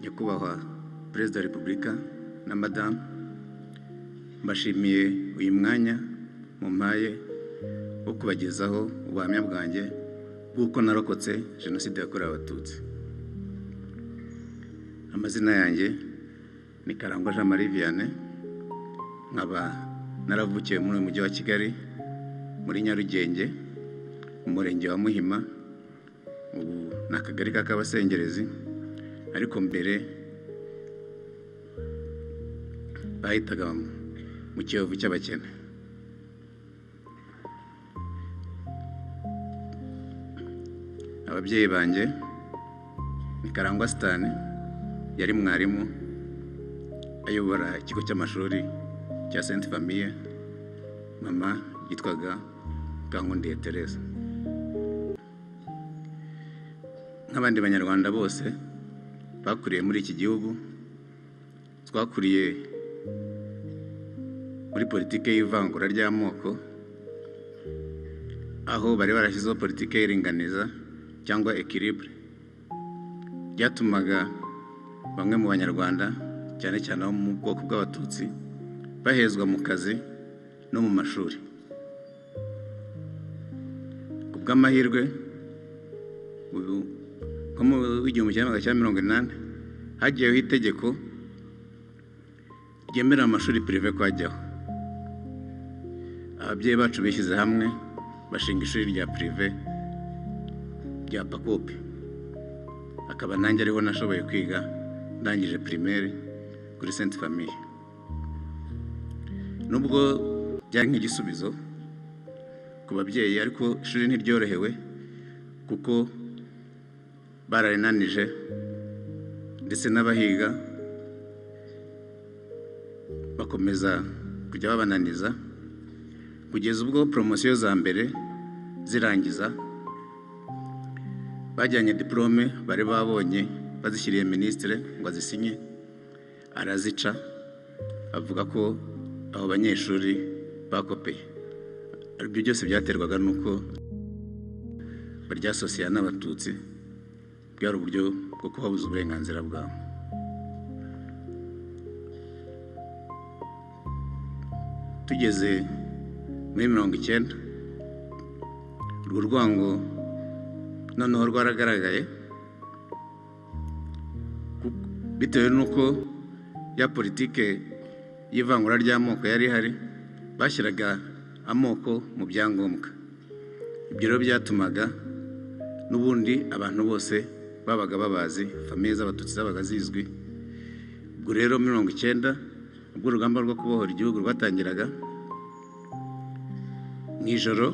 nyakubahwa Perezida wa Repubulika na Madamu, mbashimiye uyu mwanya mumpaye wo kubagezaho ubuhamya bwanjye bw'uko narokotse Jenoside yakorewe Abatutsi. Amazina yanjye ni Karangwa Jean Marie Vianney, nkaba naravukiye muri uyu mujyi wa Kigali muri Nyarugenge mu murenge wa Muhima, ubu n'akagari k'Abasengerezi, ariko mbere bahitaga mu Kiyovu cy'Abakene. Ababyeyi banjye ni Karangwa Sitani, yari mwarimu ayobora ikigo cy'amashuri cya Sainte Famille. Mama yitwaga Kankundiye Teresa. Nk'abandi banyarwanda bose bakuriye muri iki gihugu, twakuriye muri politike y'ivangura ry'amoko, aho bari barashyizeho politike y'iringaniza cyangwa équilibre, byatumaga bamwe mu banyarwanda cyane cyane abo mu bwoko bw'Abatutsi bahezwa mu kazi no mu mashuri. Ku bw'amahirwe nko mu 1980 hagiyeho itegeko ryemerera amashuri privé kwajyaho. Ababyeyi bacu bishyize hamwe bashinga ishuri rya privé rya Pakopi, akaba nanjye ariho nashoboye kwiga ndangije primaire kuri Sainte Famille. Nubwo byari nk'igisubizo ku babyeyi, ariko ishuri ntiryorohewe kuko bararinanije ndetse n'abahiga bakomeza kujya babananiza, kugeza ubwo promosiyo za mbere zirangiza bajyanye diplome bari babonye bazishyiriye ministre ngo azisinye, arazica, avuga ko abo banyeshuri bakopeye. Ibyo byose byaterwaga n'uko baryasosiya n'Abatutsi, bwari uburyo bwo kubabuza uburenganzira bwabo. Tugeze muri 90, urwo rwango noneho rwaragaragaye bitewe n'uko ya politike y'ivangura ry'amoko yari ihari, bashyiraga amoko mu byangombwa. Ibyo rero byatumaga n'ubundi abantu bose babaga babazi, famiye z'Abatutsi zabaga zizwi. Ubwo rero muri 90 ubwo urugamba rwo kubohora igihugu rwatangiraga, mu ijoro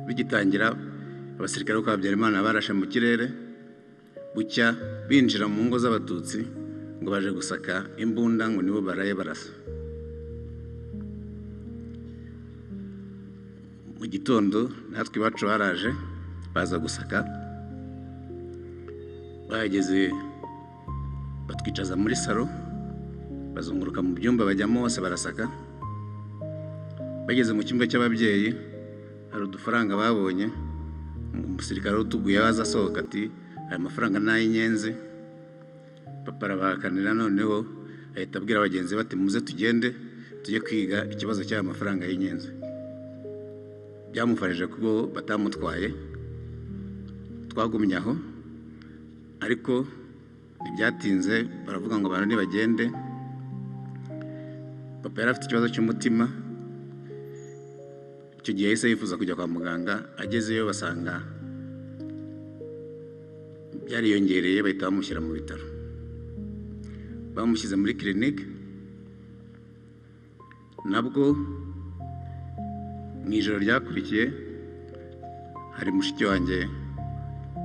bigitangira abasirikare bo kwa Habyarimana barashe mu kirere, bucya binjira mu ngo z'Abatutsi ngo baje gusaka imbunda, ngo nibo baraye barasa. Mu gitondo natwe iwacu baraje baza gusaka, bahageze batwicaza muri salo, bazunguruka mu byumba bajyamo bose barasaka. Bageze mu cyumba cy'ababyeyi, hari udufaranga babonye, umusirikare utuguye waza asohoka ati aya mafaranga ni ay'inyenzi. Papa arabahakanira, noneho ahita abwira abagenzi bati muze tugende tujye kwiga ikibazo cy'aya mafaranga y'inyenzi. Byamufashije kuko batamutwaye, twagumye aho, ariko ntibyatinze baravuga ngo abantu nibagende. Papa yari afite ikibazo cy'umutima, icyo gihe yahise yifuza kujya kwa muganga. Agezeyo basanga byariyongereye, bahita bamushyira mu bitaro. Bamushyize muri clinique, nabwo mu ijoro ryakurikiye hari mushiki wanjye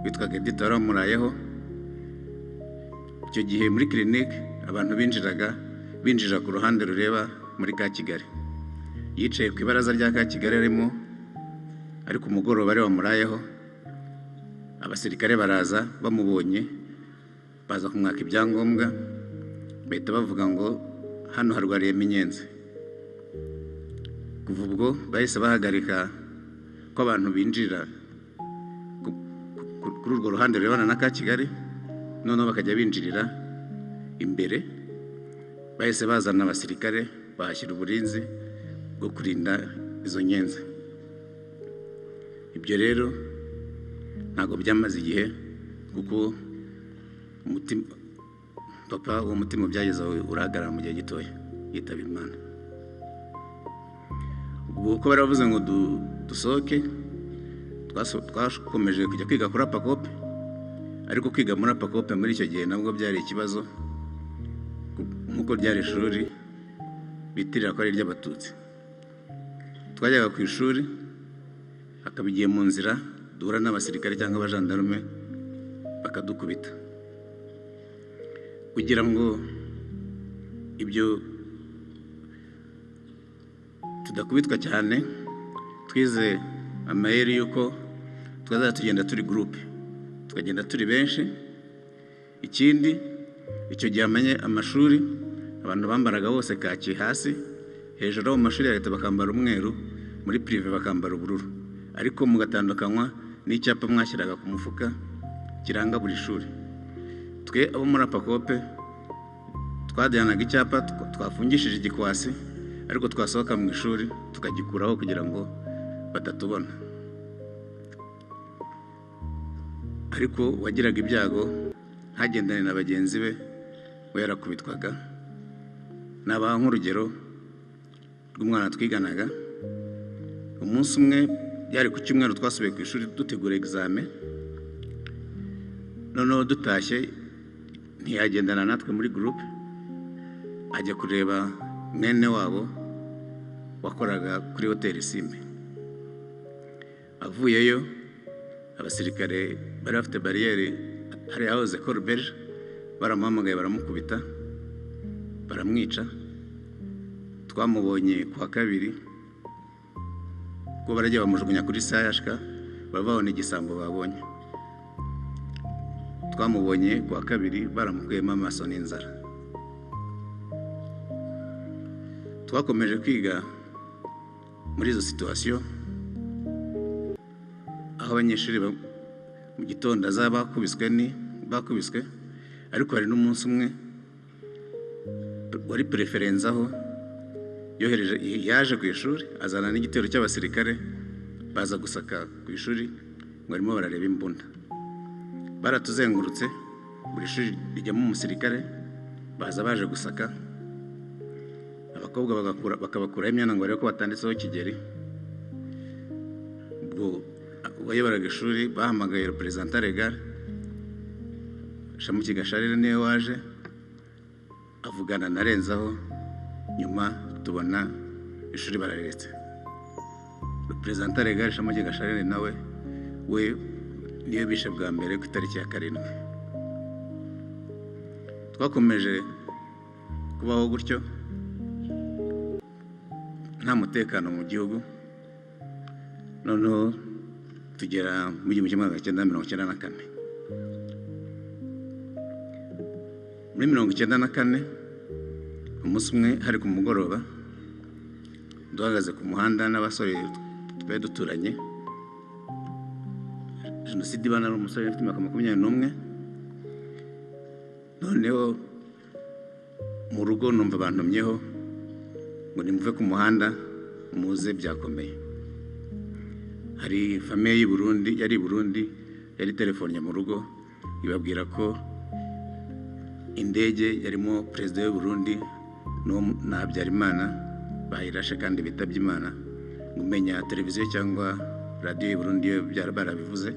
witwaga Edith waramurayeho. Icyo gihe muri clinique abantu binjira ku ruhande rureba muri ka Kigali, yicaye ku ibaraza rya ka Kigali arimo, ariko umugoroba ari wamurayeho. Abasirikare baraza bamubonye, baza kumwaka ibyangombwa, bahita bavuga ngo hano harwariyemo inyenzi. Kuva ubwo bahise bahagarika ko abantu binjira kuri urwo ruhande rurebana na ka Kigali, noneho bakajya binjirira imbere bahise bazana abasirikare bahashyira uburinzi bwo kurinda izo nyenzi. Ibyo rero ntabwo byamaze igihe kuko papa uwo mutima byageze urahagarara mu gihe gitoya yitaba Imana. Ubwo uko baravuze ngo dusohoke, twakomeje kujya kwiga kuri apakope, ariko kwiga muri apakope muri icyo gihe nabwo byari ikibazo nk'uko ryari ishuri bitirira ko ari iry'Abatutsi. Twajyaga ku ishuri hakaba igihe mu nzira duhura n'abasirikare cyangwa abajandarume bakadukubita. Kugira ngo ibyo tudakubitwa cyane, twize amayeri y'uko twazajya tugenda turi gurupe, tukagenda turi benshi. Ikindi, icyo gihe amashuri abantu bambaraga bose kaki hasi, hejuru mu mashuri ya leta bakambara umweru, muri prive bakambara ubururu, ariko mugatandukanywa n'icyapa mwashyiraga ku mufuka kiranga buri shuri. Twe abo muri apakope twajyanaga icyapa twafungishije igikwasi, ariko twasohoka mu ishuri tukagikuraho kugira ngo batatubona. Ariko wagiraga ibyago ntagendane na bagenzi be, we yarakubitwaga. Nabaha nk'urugero rw'umwana twiganaga. Umunsi umwe byari ku cyumweru, twasubiye ku ishuri dutegura examen, noneho dutashye ntiyagendana natwe muri groupe, ajya kureba mwene wabo wakoraga kuri hoteli Simbi. Avuyeyo abasirikare bari bafite bariyeri hari hahoze Colberge, baramuhamagaye baramukubita baramwica. Twamubonye kuwa kabiri ko barajya bamujugunya kuri sayashka, bababona igisambo babonye. Twamubonye kuwa kabiri baramukuyemo amaso n'inzara. Twakomeje kwiga muri izo situation, aho abanyeshuri mu gitondo azaba bakubiswe, ariko hari n'umunsi umwe wari preference aho yaje ku ishuri azana n'igitero cy'abasirikare baza gusaka ku ishuri ngo arimo barareba imbunda. Baratuzengurutse, buri shuri rijyamo umusirikare, baza baje gusaka. Abakobwa bakabakuraho imyenda ngo barebe ko batanditseho Kigeli. Ubwo uwayoboraga ishuri bahamagaye representant legal Shamuki Gasharire, niwe waje avugana na Renzaho, nyuma tubona ishuri bararetse. Representant legal Shamuki Gasharire nawe we niyo bishe bwa mbere ku itariki ya 7. Twakomeje kubaho gutyo nta mutekano mu gihugu, noneho tugera mu 1994. Muri 1994 umunsi umwe hari ku mugoroba, duhagaze ku muhanda n'abasore twari duturanye. Jenoside ibana n'umusore ufite imyaka 21. Noneho mu rugo numva bantumyeho ngo nimuve ku muhanda muze byakomeye. Hari famiye y'u Burundi yari telefonye mu rugo ibabwira ko indege yarimo perezida w'u Burundi na Habyarimana bayirashe kandi bitabye Imana. Ngumenya televiziyo cyangwa radio y'u Burundi barabivuze.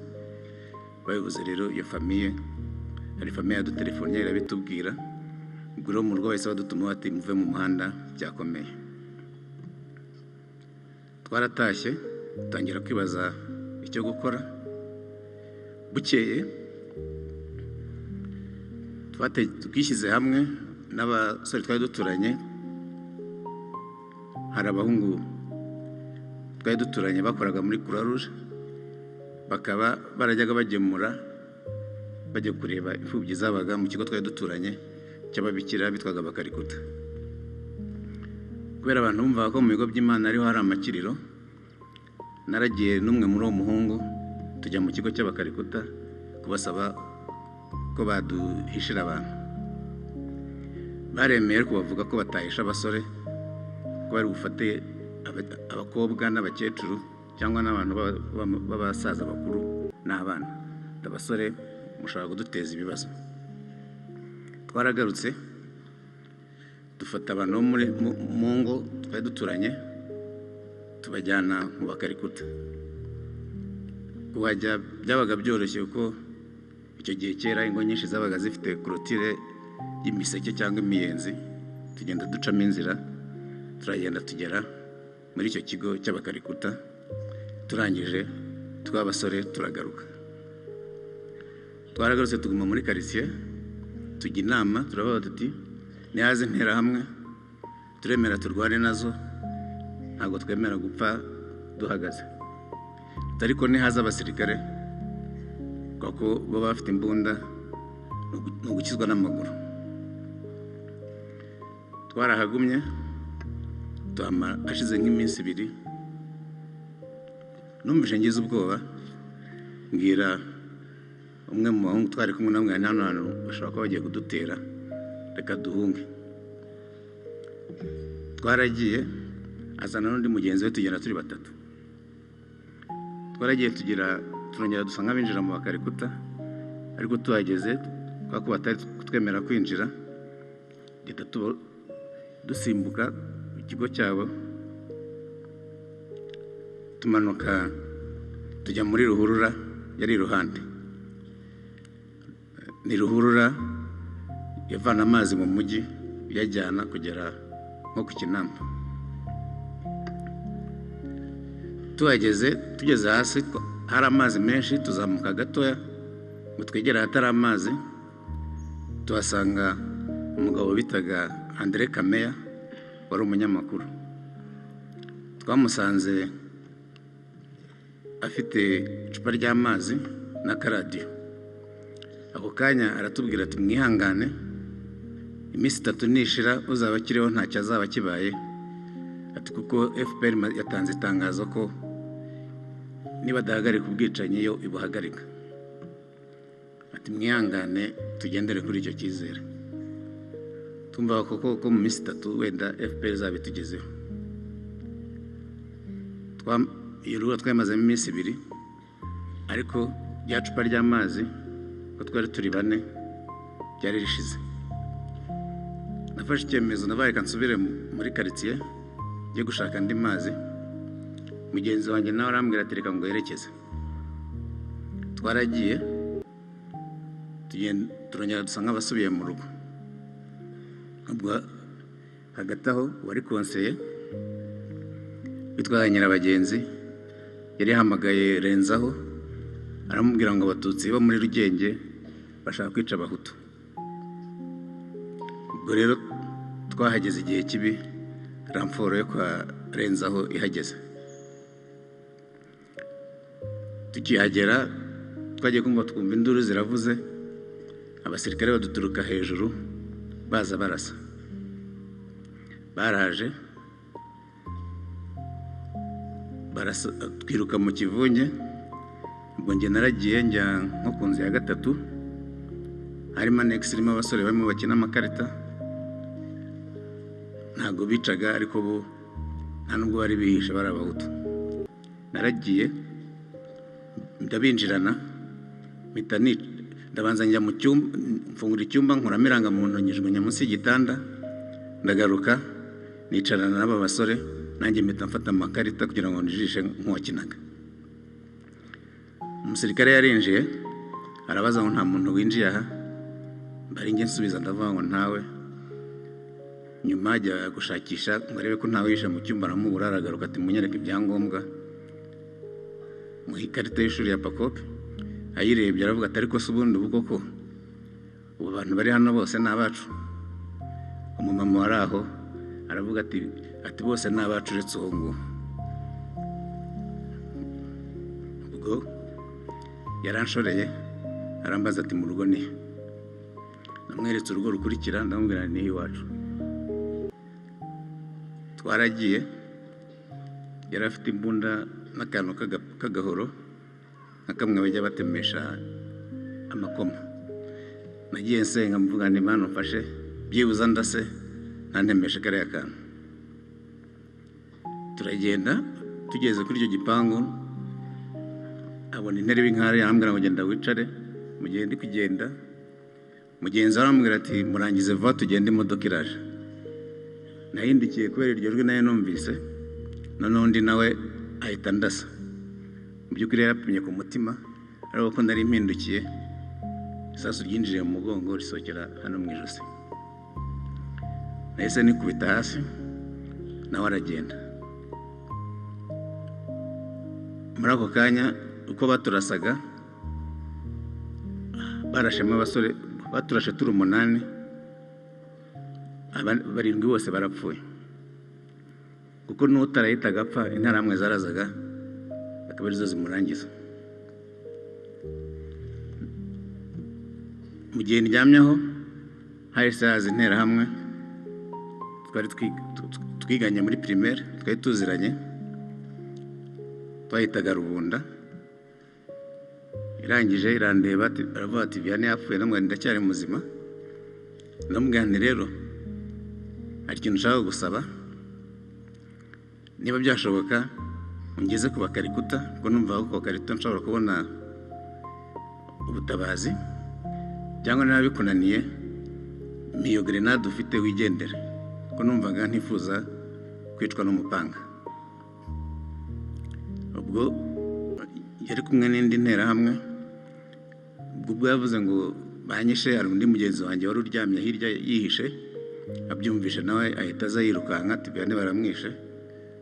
Babivuze rero iyo famiye, hari famiye yadutelefoniye irabitubwira. Ubwo rero mu rugo bahise badutuma bati muve mu muhanda byakomeye. Twaratashye dutangira kwibaza icyo gukora. Bukeye twishyize hamwe n'abasore twari duturanye. Hari abahungu twari duturanye bakoraga muri Croix Rouge, bakaba barajyaga bagemura bajya kureba imfubyi zabaga mu kigo twari duturanye cy'ababikira bitwaga Bakarikuta. Kubera abantu bumva ko mu bigo by'Imana ariho hari amakiriro, naragiye n'umwe muri uwo muhungu tujya mu kigo cy'Abakarikuta kubasaba ko baduhishira abantu. baremeye ko bavuga ko batahisha abasore ko bari bufate abakobwa n'abakecuru cyangwa n'abantu b'abasaza bakuru n'abana. Abasore mushobora kuduteza ibibazo. Twaragarutse dufata abantu mu ngo twari duturanye tubajyana mu bakarikuta. Kuhajya byabaga byoroshye kuko icyo gihe kera ingo nyinshi zabaga zifite korotire y'imiseke cyangwa imiyenzi. Tugenda ducamo inzira turagenda tugera muri icyo kigo cy'abakarikuta. Turangije tw'abasore turagaruka. Twaragarutse tuguma muri quartier tujya inama turabaho tuti nihaze intera hamwe turemera turwane nazo, ntabwo twemera gupfa duhagaze. Ariko nihaza abasirikare kuko baba bafite imbunda no gukizwa n'amaguru. Twarahagumye ashize nk'iminsi 2 numvise ngize ubwoba, mbwira umwe mu bahungu twari kumwe namwe hano bashobora kuba bagiye kudutera, reka duhunge. Twaragiye azana n'undi mugenzi we tugenda turi 3. Twaragiye turongera dusa nk'abinjira mu bakarikuta, ariko tuhageze twako batari twemera kwinjira, gita dusimbuka ikigo cyabo tumanuka tujya muri ruhurura yari iruhande. Ni ruhurura yavana amazi mu mujyi yajyana kugera nko ku Kinamba. Tugeze hasi hari amazi menshi, tuzamuka gatoya ngo twegera hatari amazi, tuhasanga umugabo bitaga Andre Kameya wari umunyamakuru. Twamusanze afite icupa ry'amazi n'akaradiyo. Ako kanya aratubwira ati mwihangane, iminsi 3 nishira uzaba akiriho ntacyo azaba kibaye, ati kuko FPR yatanze itangazo ko niba dahagarika ubwicanyi yo ibuhagarika. Ati mwihangane tugendere kuri icyo cyizere. Tumva ko mu minsi 3 wenda FPR zabitugezeho. Twamazemo iminsi 2, ariko rya cupa ry'amazi ko twari turi 4 ryari rishize. Nafashe icyemezo nabaye kansubire muri quartier ngiye gushaka andi mazi. Mugenzi wanjye nawe arambwira ati reka ngo yerekeze. Twaragiye turongera dusa nk'abasubiye mu rugo. Ubwo hagati aho wari konseye witwa Nyirabagenzi yari yahamagaye Renzaho aramubwira ngo abatutsi bo muri Rugenge bashaka kwica abahutu. Ubwo rero twahageze igihe kibi, ramforo yo kwa Renzaho ihageze. Tukihagera twagiye kumva twumva induru ziravuze, abasirikare baduturuka hejuru baza barasa. Baraje twiruka mu kivunge. Ubwo njye naragiye njya nko ku nzu ya 3, harimo annex irimo abasore barimo bakina amakarita. Ntago bicaga, ariko bo nta nubwo bari bihishe, bari abahutu. Naragiye ndabinjirana ndabanza njya mu cyumba, mfungura icyumba nkuramo irangamuntu nyijugunya munsi y'igitanda. Ndagaruka nicarana n'aba basore, nanjye mpita mfata amakarita kugira ngo nijishe nk'uwakinaga. Umusirikare yarinjiye arabaza ngo nta muntu winjiye aha, bari njye nsubiza ndavuga ngo ntawe. Nyuma ajya gushakisha ngo arebe ko ntawe yishe mu cyumba, aramubura. Aragaruka ati munyereke ibyangombwa mu ikarita y'ishuri ya Pakope. Ayirebye aravuga ati ariko se ubundi ubwo ko ubu bantu bari hano bose ni abacu? Umumama wari aho aravuga ati bose ni abacu uretse uwo nguwo. Ubwo yaranshoreye arambaza ati mu rugo ni? Namweretse urugo rukurikira, ndamubwira ni iwacu. Twaragiye, yari afite imbunda n'akantu k'agahoro nka kamwe bajya batemesha amakoma. Nagiye nsenga mvuga nti Mana mfashe byibuza ndase ntantemeshe kariya kantu. Turagenda tugeze kuri icyo gipangu, abona intebe inkari, arambwira ngo genda wicare. Mu gihe ndi kugenda, mugenzi arambwira ati murangize vuba tugende, imodoka iraje. Nahindukiye kubera iryo jwi nayo numvise, noneho undi nawe ahita ndasa. Mu by'ukuri yarapimye ku mutima, ariko ko nari mpindukiye, isasu ryinjiriye mu mugongo risohokera hano mu ijosi. Nahise nikubita hasi, nawe aragenda. Muri ako kanya uko baturasaga, barashemo abasore, baturashe turi 8, barindwi bose barapfuye. Kuko n'utarahita agapfa, interahamwe zarazaga akaba arizo zimurangiza. Mu gihe ndyamyeho hahise haza interahamwe, twari twiganye muri primaire, twari tuziranye, twahitaga Rubunda. Irangije irandeba aravuga ati Vianney yapfuye, namwe ndacyari muzima. Ndamubwira nti rero hari ikintu nshaka gusaba, niba byashoboka ngeze ku bakarikuta, kuko numva ko bakarikuta nshobora kubona ubutabazi, cyangwa niba bikunaniye miyo grenade ufite wigendere, kuko numvaga ntifuza kwicwa n'umupanga. Ubwo yari kumwe n'indi nterahamwe, ubwo yavuze ngo banyishe, hari undi mugenzi wanjye wari uryamye hirya yihishe, abyumvishe nawe ahita aza yirukanka ati Vianney baramwishe,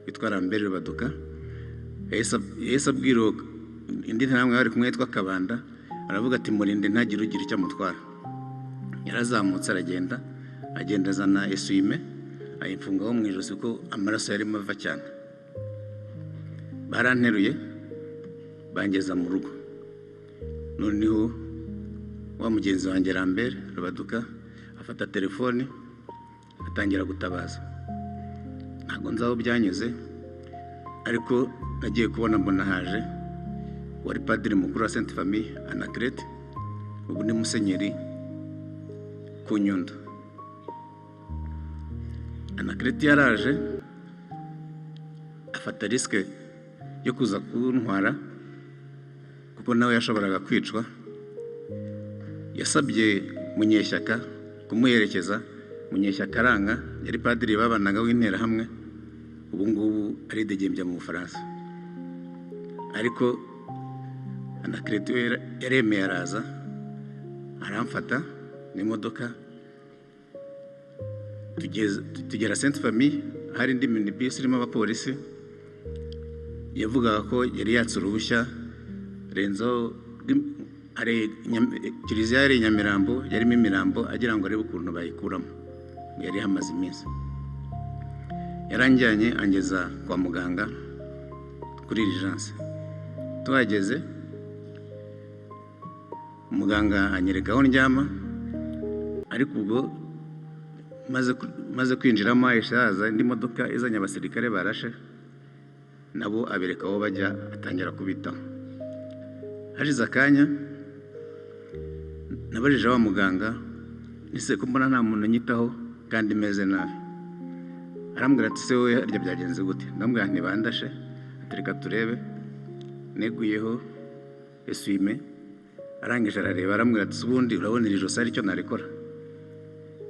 witwa Lambert Rubaduka. Yahise abwira indi nterahamwe bari kumwe yitwa Kabanda, aravuga ati murinde ntagire ugira icyo amutwara. Yarazamutse aragenda, agenda azana esuime ayimfungaho mu ijosi ko amaraso yarimo ava cyane. Baranteruye bangeza mu rugo. Noneho wa mugenzi wanjye Lambert Rubaduka afata telefone atangira gutabaza. Ntabwo nzi aho byanyuze, ariko nagiye kubona mbona haje wari padiri mukuru wa Sainte Famille Anaclet, ubu ni musenyeri ku Nyundo. Anaclet yaraje afata risque yo kuza kuntwara kuko nawe yashoboraga kwicwa. Yasabye Munyeshyaka kumuherekeza. Munyeshyaka aranga, yari padiri babanaga w'interahamwe, ubu ngubu aridegembya mu Bufaransa. Ariko Anaclet yaremeye araza, aramfata n'imodoka, tugera Sainte Famille, hari indi minibus irimo abapolisi. Yavugaga ko yari yatse uruhushya Renzo, kiliziya yari Nyamirambo, yarimo imirambo, agira ngo arebe ukuntu bayikuramo, yari hamaze iminsi. Yaranjyanye angeza kwa muganga kuri urgence. Tuhageze muganga anyereka aho ndyama, ariko ubwo maze kwinjiramo haza indi modoka izanye abasirikare barashe, nabo abereka aho bajya, atangira kubitaho. Hashize akanya nabajije wa muganga, nise ko mbona nta muntu nyitaho kandi meze nabi. Arambwira ati se wowe harya byagenze gute? Ndamubwira nti bandashe, atereka turebe. Neguyeho esuime, arangije arareba, arambwira ati ubundi urabona iri josi ari cyo narikora?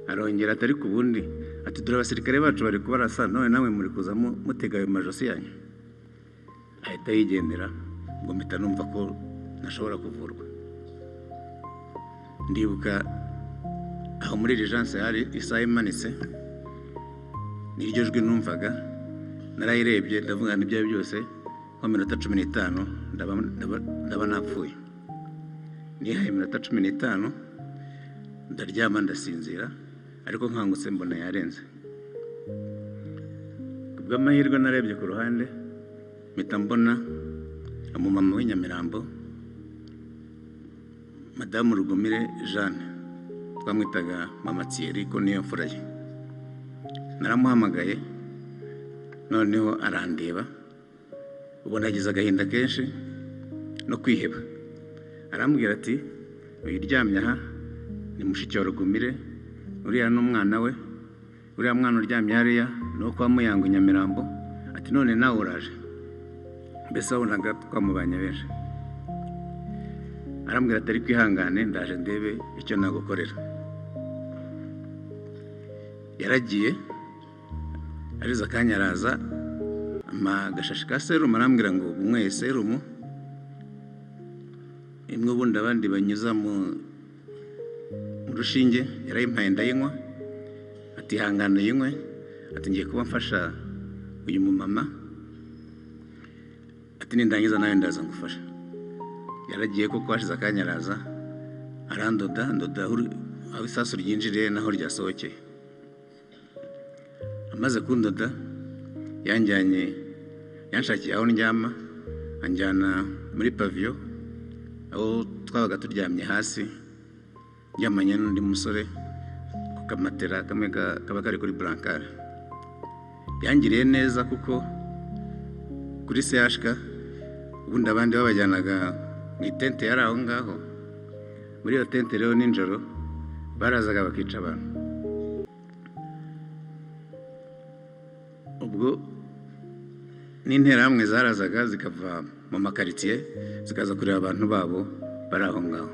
Arongera ati ariko ubundi ati dore abasirikare bacu bari kubarasa, none nawe muri kuza mutega ayo majosi yanyu. Ahita yigendera, ngo mpita numva ko ntashobora kuvurwa. Ndibuka aho muri urgence hari isaha imanitse, niryo jwi numvaga. Narayirebye ndavuga n'ibyo byose nko minota 15 ndaba napfuye. Nihaye minota 15 ndaryama ndasinzira, ariko nkangutse mbona yarenze. Kubw'amahirwe narebye ku ruhande, mpita mbona umumama w'Inyamirambo, Madamu Rugumire Jeanne, twamwitaga Mama Thierry ko niyo mfura ye. Naramuhamagaye, noneho arandeba, ubwo nagize agahinda kenshi no kwiheba. Arambwira ati uyiryamye aha ni mushiki wa Rugumire, uriya n'umwana we, uriya mwana uryamye hariya ni uwo kwa Muyango i Nyamirambo, ati none nawe uraje. Mbese wabonaga twamubanye benshi. Arambwira ati ariko ihangane ndaje ndebe icyo nagukorera. Yaragiye ariza akanya araza agashashi ka serumu, arambwira ngo unyweye serumu imwe ubundi abandi banyuza mu rushinge, yarayimpaye ndayinywa. Ati ihangane yinywe, ati ngiye kuba mfasha uyu mumama, ati nindangiza nawe ndaza ngufasha. Yaragiye kuko hashize akanya araza arandoda, ndoda aho isasu ryinjiriye naho ryasohokeye. Amaze kundoda yanshakiye aho ndyama, anjyana muri paviyo aho twabaga turyamye hasi, njyamanye n'undi musore ku kamatera kamwe kaba kari kuri burankari. Yangiriye neza kuko kuri CHK ubundi abandi babajyanaga mu itente yari aho ngaho. Muri iyo tente rero nijoro barazaga bakica abantu. Ubwo n'interahamwe zarazaga zikava mu makaritsiye zikaza kureba abantu babo bari aho ngaho.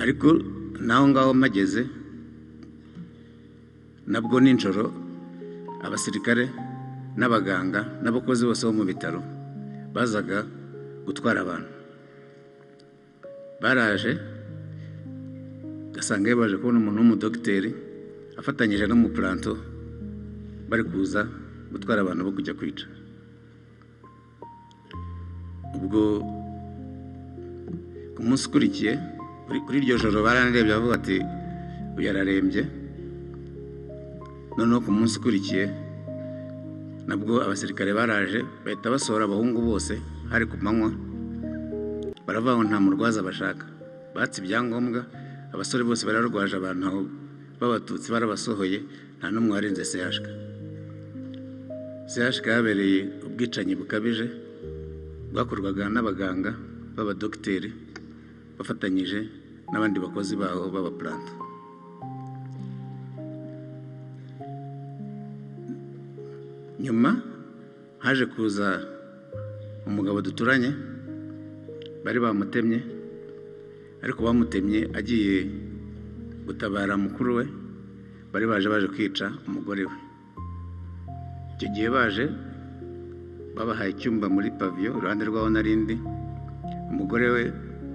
Ariko naho ngaho mageze nabwo nijoro abasirikare n'abaganga n'abakozi bose bo mu bitaro bazaga gutwara abantu. Baraje gasanga baje kubona umuntu w'umudogiteri afatanyije n'umupuranto bari kuza gutwara abantu bo kujya kwica. Ubwo ku munsi ukurikiye kuri iryo joro baranrebye bavuga ati uyu ararembye. Noneho ku munsi ukurikiye nabwo abasirikare baraje bahita basohora abahungu bose, hari ku manywa, baravuga ngo nta murwaza bashaka. Batse ibyangombwa, abasore bose bararwaje, abantu aho b'abatutsi barabasohoye, nta n'umwe warenze CHK. CHK yabereye ubwicanyi bukabije bwakorwaga n'abaganga b'abadogiteri bafatanyije n'abandi bakozi baho b'abapuranto. Nyuma haje kuza umugabo duturanye, bari bamutemye, ariko bamutemye agiye gutabara mukuru we, bari baje kwica umugore we. Icyo gihe baje babahaye icyumba muri paviyo iruhande rw'aho narindi. Umugore we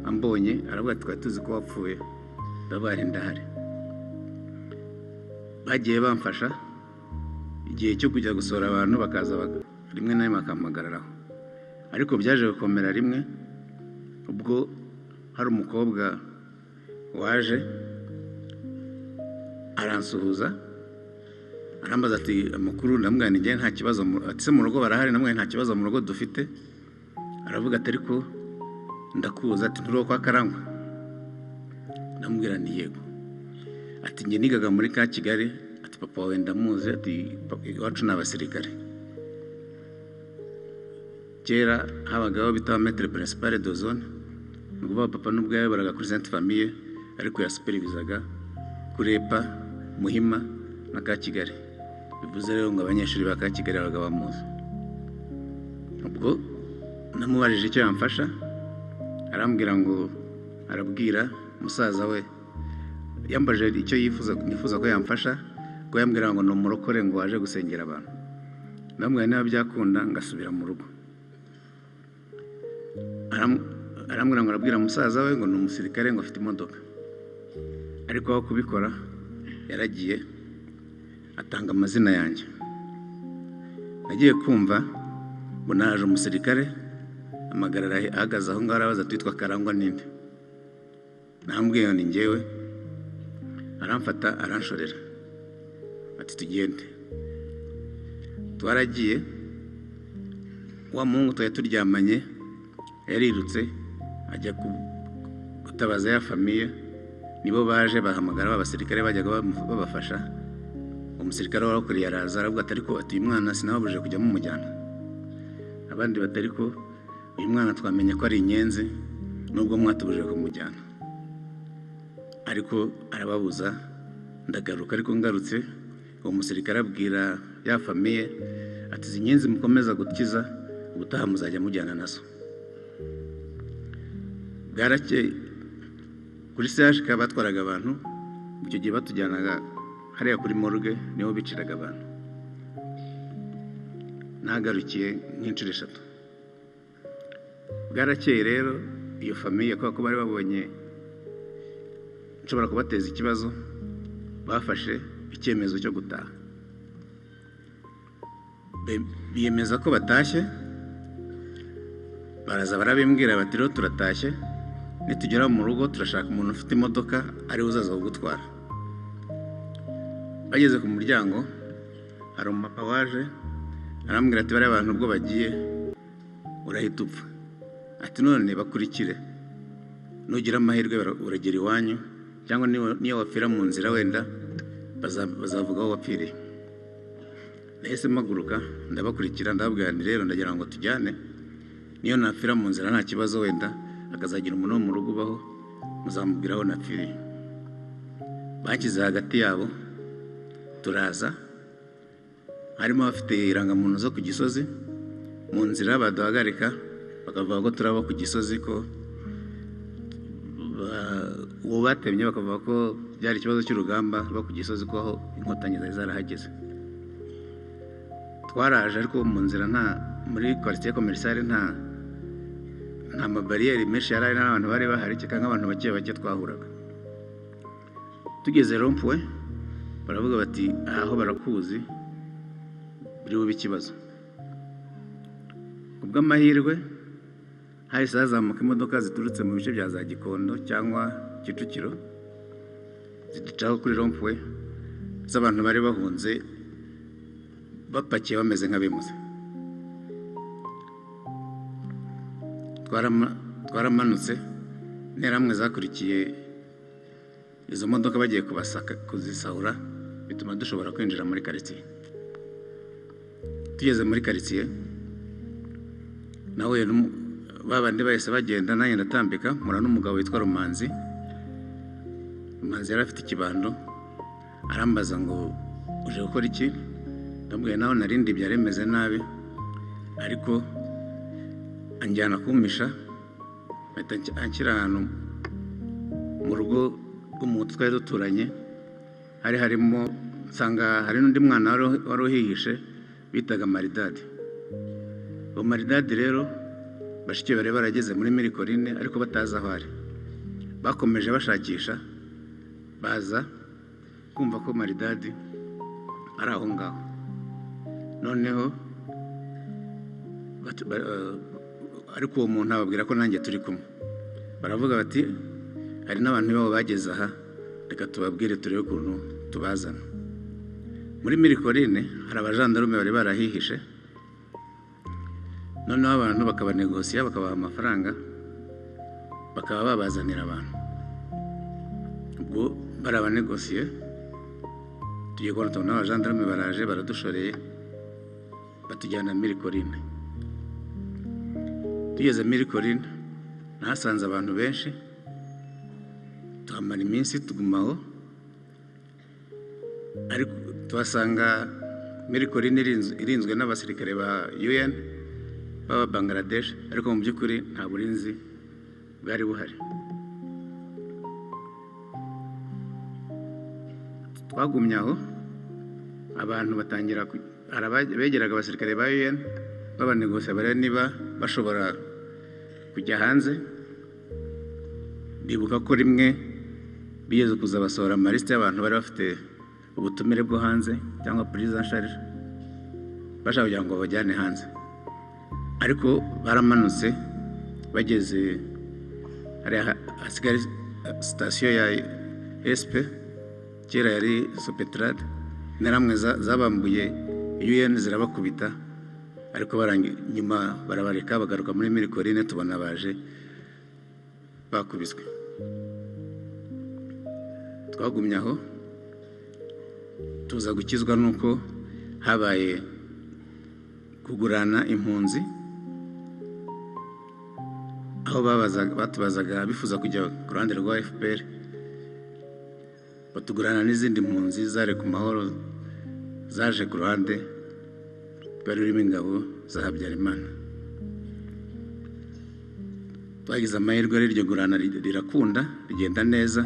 ambonye aravuga ati twari tuzi ko wapfuye, ndabaye ndahari. Bagiye bamfasha igihe cyo kujya gusohora abantu, bakaza rimwe na rimwe bakampagararaho. Ariko byaje gukomera rimwe ubwo hari umukobwa waje aransuhuza, arambaza ati amakuru, ndamubwira nti nta kibazo, ati se mu rugo barahari? Ndamubwira nta kibazo mu rugo dufite. Aravuga ati ariko ndakuza, ati nturi uwo kwa Karangwa? Ndamubwira nti yego. Ati njye nigaga muri ka Kigali, ati papa wawe ndamuzi, ati iwacu ni abasirikare. Kera habagaho bita maître principal de zone, ni ukuvuga papa n'ubwo yayoboraga kuri Sainte Famille ariko yasupervisaga kuri EPA, Muhima na ka Kigali. Bivuze rero ngo abanyeshuri ba ka Kigali babaga bamuzi. Ubwo namubajije icyo yamfasha, arambwira ngo arabwira musaza we, yambaje icyo nifuza ko yamfasha, ko yambwira ngo ni umurokore ngo waje gusengera abantu. Ndamubwira niba byakunda ngasubira mu rugo. Arambwira ngo arabwira musaza we ngo ni umusirikare ngo afite imodoka. Ariko aho kubikora yaragiye atanga amazina yanjye. Nagiye kumva ngo naje umusirikare amagarara ahagaze aho ngaho, arabaza twitwa Karangwa ninde? Nambwiye ni njyewe. Aramfata aranshorera ati tugende. Twaragiye, wa muhungu twari turyamanye yarirutse ajya gutabaza ya famiye, nibo baje bahamagara abasirikare bajyaga babafasha. Umusirikare warakuriye araza aravuga ati ariko ati uyu mwana sinababuje kujya mumujyana. Abandi batari ko uyu mwana twamenye ko ari inyenzi nubwo mwatubuje kumujyana. ariko arababuza, ndagaruka. Ariko ngarutse uwo musirikare abwira ya famiye ati izi nyenzi mukomeza gukiza ubutaha muzajya mujyana nazo. Bwarakeye kuri CHK batwaraga abantu, icyo gihe batujyanaga hariya kuri morgue niho biciraga abantu. Nagarukiye nk'inshuro 3. Bwarakeye rero iyo famiye ko bari babonye nshobora kubateza ikibazo, bafashe icyemezo cyo gutaha. Biyemeza ko batashye, baraza barabimbwira bati rero turatashye, nitugera mu rugo turashaka umuntu ufite imodoka ari uzaza kugutwara. Bageze ku muryango hari umupapa waje arambwira ati bari abantu ubwo bagiye urahita upfa, ati none bakurikire, nugira amahirwe uragera iwanyu, cyangwa niyo wapfira mu nzira wenda bazavuga aho wapfiriye. Nahise mpaguruka ndabakurikira, ndababwira nti rero ndagira ngo tujyane, niyo napfira mu nzira nta kibazo, wenda akazagira umuntu wo mu rugo ubaho muzamubwira aho napfiriye. Banshyize hagati yabo, turaza, harimo abafite irangamuntu zo ku Gisozi. Mu nzira baduhagarika bakavuga ko turaba ku Gisozi, ko uwo batemye bakavuga ko byari ikibazo cy'urugamba rwo ku Gisozi, ko aho inkotanyi zari zarahageze. Twaraje ariko mu nzira muri quartier commerciale nta mabariyeri menshi yari ari, n'abantu bari bahari, cyangwa nk'abantu bake twahuraga. Tugeze Rond-Point baravuga bati aho barakuzi biri bube ikibazo. Kubw'amahirwe hahise hazamuka imodoka ziturutse mu bice bya za Gikondo cyangwa Kicukiro, ziducaho kuri Rond-Point z'abantu bari bahunze bapakiye bameze nk'abimuze. Twaramanutse, interamwe zakurikiye izo modoka bagiye kubasaka kuzisahura, bituma dushobora kwinjira muri quartier. Tugeze muri quartier nawe babandi bahise bagenda, nanjye ndatambika, mura n'umugabo witwa Rumanzi. Rumanzi yari afite ikibando, arambaza ngo uje gukora iki? Ndamubwira naho narindi byaremeze nabi, ariko anjyana kumisha, anshyira ahantu mu rugo rw'umuntu twari duturanye. Harimo nsanga hari n'undi mwana wari uhihishe bitaga Maridadi. Uwo Maridadi rero bashiki bari barageze muri Mirikorine ariko batazi aho ari. Bakomeje bashakisha, baza kumva ko Maridadi ari aho ngaho. Noneho ariko uwo muntu ababwira ko nanjye turi kumwe. Baravuga bati hari n'abantu babo bageze aha, reka tubabwire turebe ukuntu tubazana. Muri Mirikorine hari abajandarume bari barahihishe, noneho abantu bakabanegosiya, bakabaha amafaranga, bakaba babazanira abantu. Ubwo barabanegosiye, tugiye kubona tubona abajandarume baraje baradushoreye, batujyana Mirikorine. Tugeze Mirikorine nahasanze abantu benshi, tuhamara iminsi tugumaho, ariko tuhasanga Mirikorine irinzwe n'abasirikare ba UN baba Bangladesh, ariko mu by'ukuri nta burinzi bwari buhari. Twagumye aho, abantu batangira begeraga abasirikare ba UN babanegosiya bareba niba bashobora kujya hanze. Ndibuka ko rimwe bigeze kuza basohora amalisite y'abantu bari bafite ubutumire bwo hanze cyangwa prison charge, bashaka kugira ngo bajyane hanze. Ariko baramanutse, bageze hasigara sitasiyo ya SP, kera yari Sopetrade, interamwe zabambuye UN zirabakubita, ariko nyuma barabareka bagaruka muri Mirikorine, tubona baje bakubiswe. Twagumye aho, tuza gukizwa nuko habaye kugurana impunzi, aho batubazaga bifuza kujya ku ruhande rwa FPR, batugurana n'izindi mpunzi zari ku mahoro zaje ku ruhande rwari rurimo ingabo za Habyarimana. Twagize amahirwe iryo gurana rirakunda rigenda neza.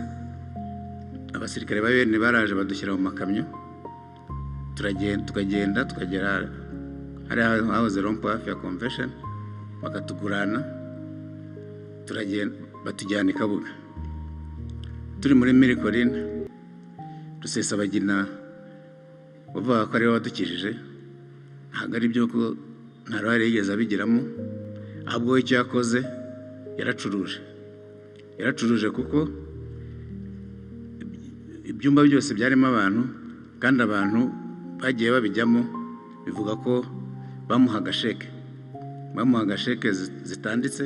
Abasirikare ba bene baraje badushyira mu makamyo, tukagenda tukagera hari hahoze rompo hafi ya convention, bakatugurana turagenda batujyana i Kabuga. Turi muri Miracoline, Rusesabagina bavuga ko ariwe wadukijije, ntabwo ari byo ko nta ruhare yigeze abigiramo, ahubwo icyo yakoze yaracuruje kuko ibyumba byose byarimo abantu, kandi abantu bagiye babijyamo bivuga ko bamuhaga sheke zitanditse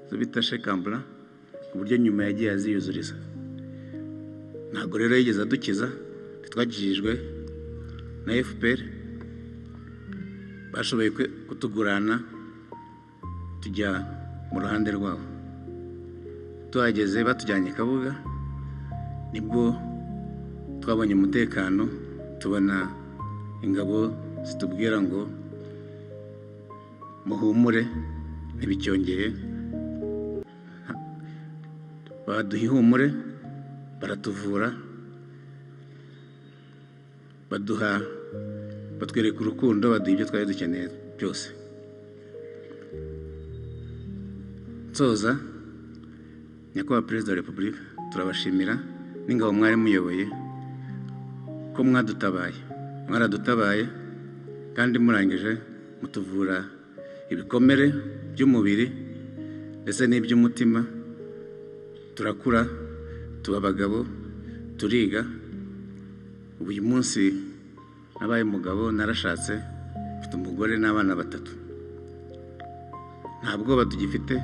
zo bita shekambura, ku buryo nyuma yagiye aziyuzuriza. Ntabwo rero yigeze adukiza, twagijijwe na FPR, bashoboye kutugurana tujya mu ruhande rwabo. Tuhageze batujyanye i Kabuga, nibwo twabonye umutekano, tubona ingabo zitubwira ngo muhumure ntibicyongeye. Baduha ihumure, baratuvura, batwereka urukundo, baduha ibyo twari dukeneye byose. Nsoza, Nyakubahwa Perezida wa Repubulika, turabashimira n'ingabo mwari muyoboye ko mwaradutabaye kandi murangije mutuvura ibikomere by'umubiri ndetse n'iby'umutima. Turakura, tuba abagabo, turiga. Ubu uyu munsi nabaye umugabo, narashatse, mfite umugore n'abana 3. Nta bwoba tugifite,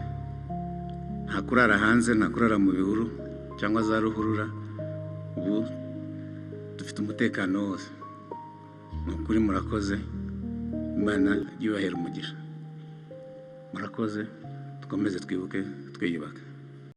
nta kurara hanze, nta kurara mu bihuru cyangwa za ruhurura. Ubu dufite umutekano wose. Ni ukuri murakoze, Imana yubahera umugisha. Murakoze, dukomeze twibuke twiyubaka.